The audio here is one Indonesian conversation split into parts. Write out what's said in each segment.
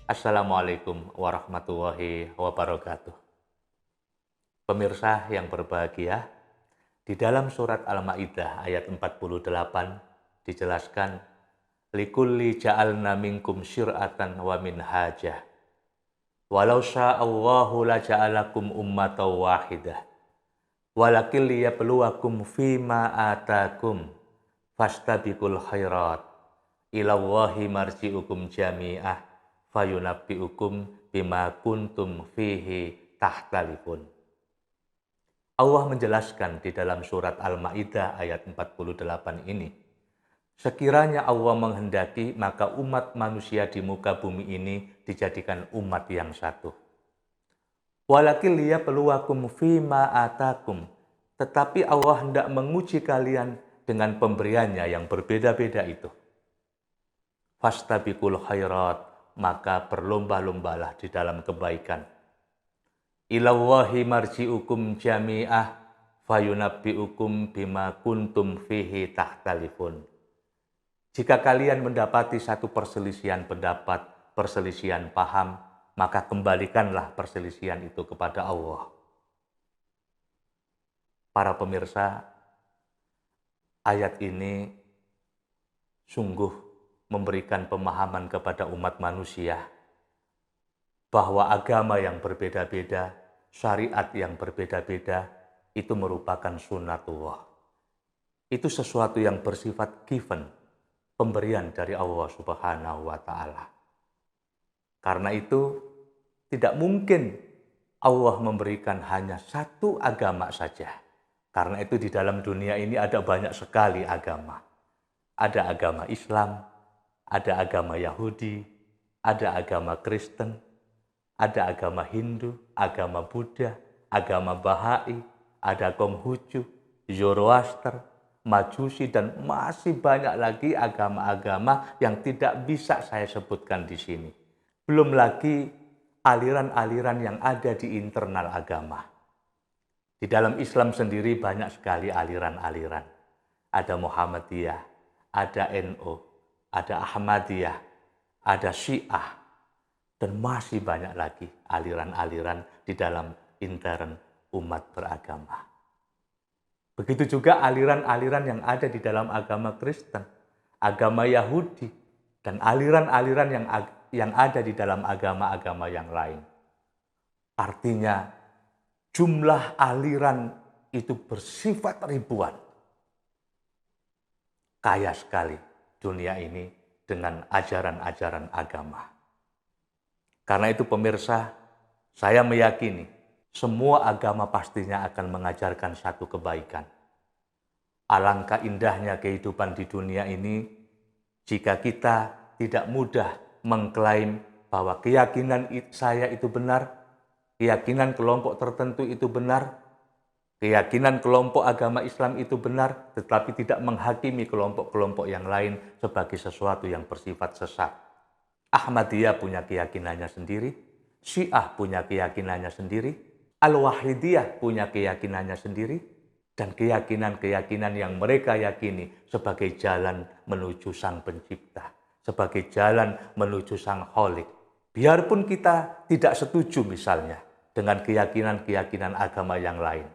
Assalamualaikum warahmatullahi wabarakatuh. Pemirsa yang berbahagia, di dalam surat Al-Maidah ayat 48 dijelaskan, likulli ja'alna minkum syir'atan wa minhajah. Walau sya'allahu la ja'alakum ummatan wahidah. Walakin liyabluwakum fima atakum. Fastabiqul khairat. Ilallahi marji'ukum jami'ah. Fayunabbi'ukum bima kuntum fihi tahtalifun. Allah menjelaskan di dalam surat Al-Maidah ayat 48 ini, sekiranya Allah menghendaki, maka umat manusia di muka bumi ini dijadikan umat yang satu. Walakin liyabluwakum fima atakum, tetapi Allah hendak menguji kalian dengan pemberiannya yang berbeda-beda itu. Fastabiqul khairat, maka berlomba-lombalah di dalam kebaikan. Ilallahi marji'ukum jami'ah fayunabbi'ukum bima kuntum fihi tahtalifun. Jika kalian mendapati satu perselisihan pendapat, perselisihan paham, maka kembalikanlah perselisihan itu kepada Allah. Para pemirsa, ayat ini sungguh memberikan pemahaman kepada umat manusia bahwa agama yang berbeda-beda, syariat yang berbeda-beda, itu merupakan sunnatullah. Itu sesuatu yang bersifat given, pemberian dari Allah Subhanahu wa Ta'ala. Karena itu, tidak mungkin Allah memberikan hanya satu agama saja. Karena itu di dalam dunia ini ada banyak sekali agama. Ada agama Islam, ada agama Yahudi, ada agama Kristen, ada agama Hindu, agama Buddha, agama Bahai, ada Konghucu, Zoroaster, Majusi, dan masih banyak lagi agama-agama yang tidak bisa saya sebutkan di sini. Belum lagi aliran-aliran yang ada di internal agama. Di dalam Islam sendiri banyak sekali aliran-aliran. Ada Muhammadiyah, ada NU, ada Ahmadiyah, ada Syiah, dan masih banyak lagi aliran-aliran di dalam intern umat beragama. Begitu juga aliran-aliran yang ada di dalam agama Kristen, agama Yahudi, dan aliran-aliran yang ada di dalam agama-agama yang lain. Artinya, jumlah aliran itu bersifat ribuan. Kaya sekali dunia ini dengan ajaran-ajaran agama. Karena itu pemirsa, saya meyakini semua agama pastinya akan mengajarkan satu kebaikan. Alangkah indahnya kehidupan di dunia ini jika kita tidak mudah mengklaim bahwa keyakinan saya itu benar, keyakinan kelompok tertentu itu benar, keyakinan kelompok agama Islam itu benar, tetapi tidak menghakimi kelompok-kelompok yang lain sebagai sesuatu yang bersifat sesat. Ahmadiyah punya keyakinannya sendiri, Syiah punya keyakinannya sendiri, Al-Wahidiyah punya keyakinannya sendiri, dan keyakinan-keyakinan yang mereka yakini sebagai jalan menuju Sang Pencipta, sebagai jalan menuju Sang Kholik. Biarpun kita tidak setuju misalnya dengan keyakinan-keyakinan agama yang lain,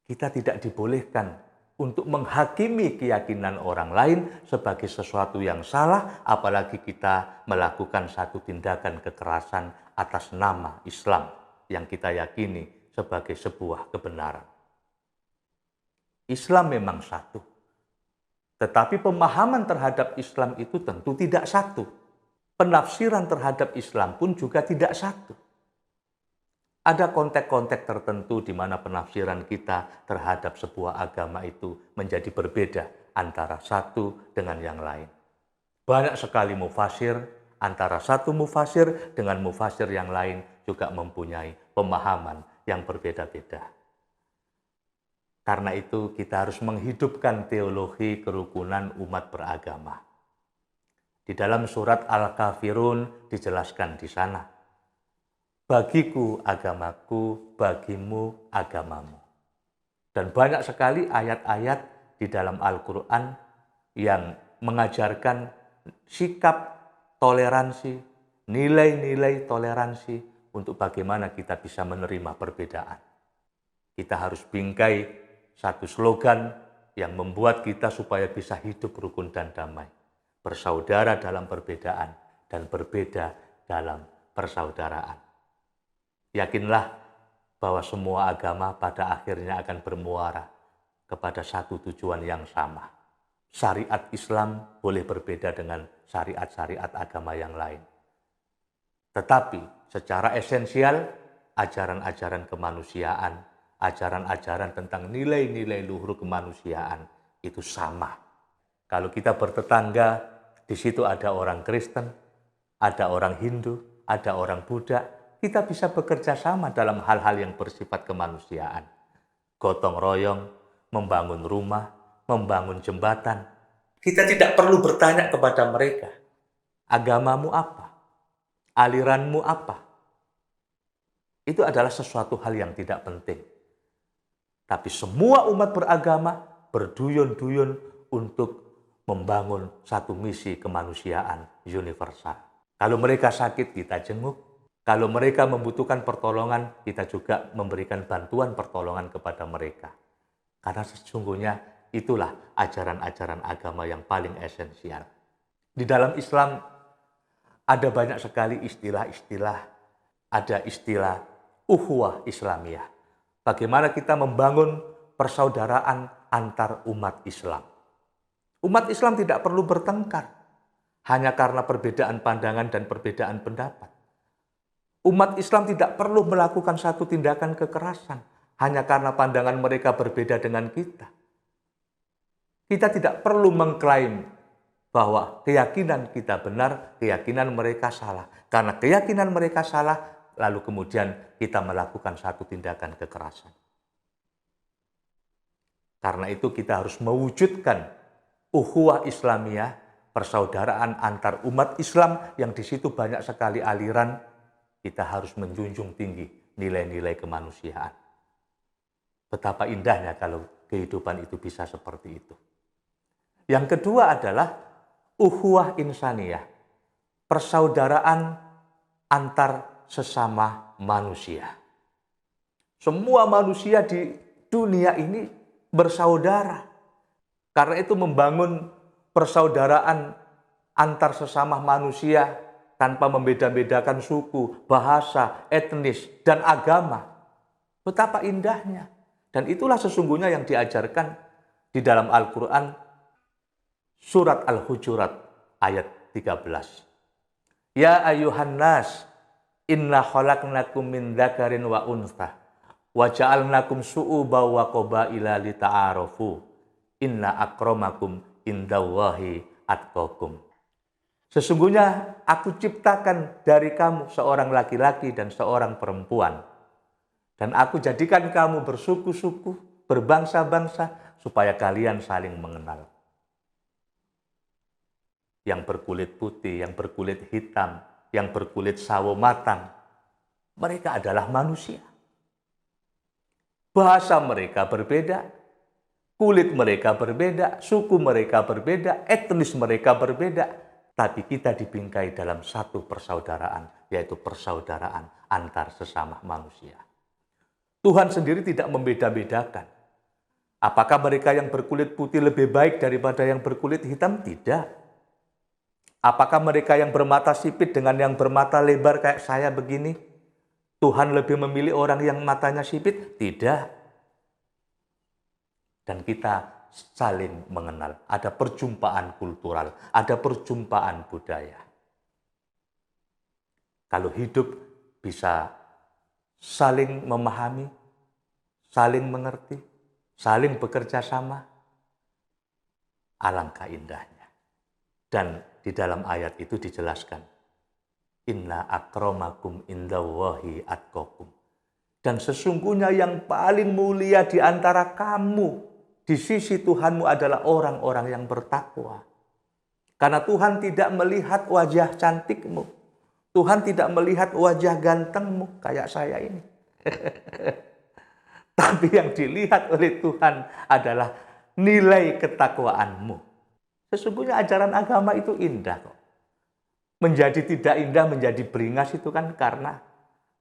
kita tidak dibolehkan untuk menghakimi keyakinan orang lain sebagai sesuatu yang salah, apalagi kita melakukan satu tindakan kekerasan atas nama Islam yang kita yakini sebagai sebuah kebenaran. Islam memang satu, tetapi pemahaman terhadap Islam itu tentu tidak satu. Penafsiran terhadap Islam pun juga tidak satu. Ada konteks-konteks tertentu di mana penafsiran kita terhadap sebuah agama itu menjadi berbeda antara satu dengan yang lain. Banyak sekali mufasir, antara satu mufasir dengan mufasir yang lain juga mempunyai pemahaman yang berbeda-beda. Karena itu kita harus menghidupkan teologi kerukunan umat beragama. Di dalam surat Al-Kafirun dijelaskan di sana, bagiku agamaku, bagimu agamamu. Dan banyak sekali ayat-ayat di dalam Al-Quran yang mengajarkan sikap toleransi, nilai-nilai toleransi untuk bagaimana kita bisa menerima perbedaan. Kita harus bingkai satu slogan yang membuat kita supaya bisa hidup rukun dan damai. Bersaudara dalam perbedaan dan berbeda dalam persaudaraan. Yakinlah bahwa semua agama pada akhirnya akan bermuara kepada satu tujuan yang sama. Syariat Islam boleh berbeda dengan syariat-syariat agama yang lain. Tetapi secara esensial, ajaran-ajaran kemanusiaan, ajaran-ajaran tentang nilai-nilai luhur kemanusiaan itu sama. Kalau kita bertetangga, di situ ada orang Kristen, ada orang Hindu, ada orang Buddha, kita bisa bekerja sama dalam hal-hal yang bersifat kemanusiaan. Gotong royong, membangun rumah, membangun jembatan. Kita tidak perlu bertanya kepada mereka, agamamu apa? Aliranmu apa? Itu adalah sesuatu hal yang tidak penting. Tapi semua umat beragama berduyun-duyun untuk membangun satu misi kemanusiaan universal. Kalau mereka sakit, kita jenguk. Kalau mereka membutuhkan pertolongan, kita juga memberikan bantuan pertolongan kepada mereka. Karena sesungguhnya itulah ajaran-ajaran agama yang paling esensial. Di dalam Islam ada banyak sekali istilah-istilah. Ada istilah ukhuwah Islamiyah. Bagaimana kita membangun persaudaraan antar umat Islam. Umat Islam tidak perlu bertengkar hanya karena perbedaan pandangan dan perbedaan pendapat. Umat Islam tidak perlu melakukan satu tindakan kekerasan hanya karena pandangan mereka berbeda dengan kita. Kita tidak perlu mengklaim bahwa keyakinan kita benar, keyakinan mereka salah. Karena keyakinan mereka salah, lalu kemudian kita melakukan satu tindakan kekerasan. Karena itu kita harus mewujudkan ukhuwah Islamiyah, persaudaraan antar umat Islam yang di situ banyak sekali aliran. Kita harus menjunjung tinggi nilai-nilai kemanusiaan. Betapa indahnya kalau kehidupan itu bisa seperti itu. Yang kedua adalah ukhuwah insaniyah, persaudaraan antar sesama manusia. Semua manusia di dunia ini bersaudara. Karena itu membangun persaudaraan antar sesama manusia tanpa membeda-bedakan suku, bahasa, etnis, dan agama. Betapa indahnya. Dan itulah sesungguhnya yang diajarkan di dalam Al-Quran surat Al-Hujurat ayat 13. Ya ayuhan nas, inna khalaqnakum min dzakarin wa untha wa ja'alnakum syu'uban wa qabaila lita'arafu. Inna akramakum indallahi atqakum. Sesungguhnya aku ciptakan dari kamu seorang laki-laki dan seorang perempuan. Dan aku jadikan kamu bersuku-suku, berbangsa-bangsa, supaya kalian saling mengenal. Yang berkulit putih, yang berkulit hitam, yang berkulit sawo matang, mereka adalah manusia. Bahasa mereka berbeda, kulit mereka berbeda, suku mereka berbeda, etnis mereka berbeda. Tapi kita dibingkai dalam satu persaudaraan, yaitu persaudaraan antar sesama manusia. Tuhan sendiri tidak membeda-bedakan. Apakah mereka yang berkulit putih lebih baik daripada yang berkulit hitam? Tidak. Apakah mereka yang bermata sipit dengan yang bermata lebar kayak saya begini? Tuhan lebih memilih orang yang matanya sipit? Tidak. Dan kita saling mengenal. Ada perjumpaan kultural, ada perjumpaan budaya. Kalau hidup bisa saling memahami, saling mengerti, saling bekerja sama, alangkah indahnya. Dan di dalam ayat itu dijelaskan, inna akramakum indallahi atqakum. Dan sesungguhnya yang paling mulia di antara kamu di sisi Tuhanmu adalah orang-orang yang bertakwa. Karena Tuhan tidak melihat wajah cantikmu. Tuhan tidak melihat wajah gantengmu kayak saya ini. Tapi yang dilihat oleh Tuhan adalah nilai ketakwaanmu. Sesungguhnya ajaran agama itu indah kok. menjadi tidak indah, menjadi beringas itu kan karena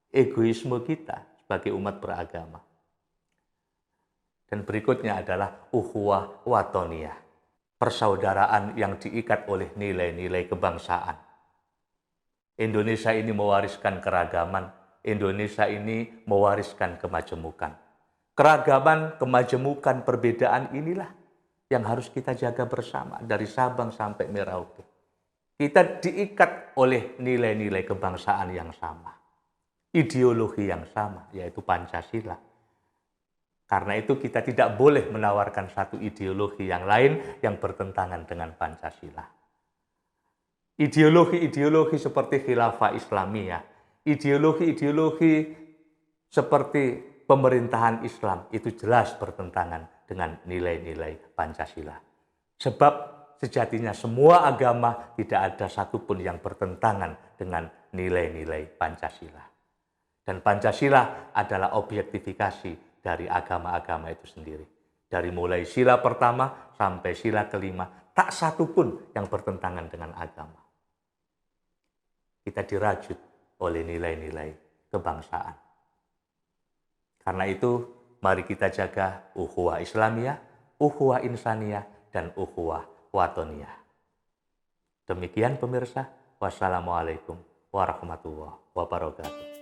egoisme kita sebagai umat beragama. Dan berikutnya adalah ukhuwah watoniyah, persaudaraan yang diikat oleh nilai-nilai kebangsaan. Indonesia ini mewariskan keragaman, Indonesia ini mewariskan kemajemukan. Keragaman, kemajemukan, perbedaan inilah yang harus kita jaga bersama dari Sabang sampai Merauke. Kita diikat oleh nilai-nilai kebangsaan yang sama, ideologi yang sama, yaitu Pancasila. Karena itu kita tidak boleh menawarkan satu ideologi yang lain yang bertentangan dengan Pancasila. Ideologi-ideologi seperti khilafah Islamiyah, ideologi-ideologi seperti pemerintahan Islam itu jelas bertentangan dengan nilai-nilai Pancasila. Sebab sejatinya semua agama tidak ada satupun yang bertentangan dengan nilai-nilai Pancasila. Dan Pancasila adalah objektifikasi dari agama-agama itu sendiri. Dari mulai sila pertama sampai sila kelima, tak satupun yang bertentangan dengan agama. Kita dirajut oleh nilai-nilai kebangsaan. Karena itu, mari kita jaga ukhuwah Islamiyah, ukhuwah Insaniyah, dan ukhuwah watoniyah. Demikian pemirsa, wassalamualaikum warahmatullahi wabarakatuh.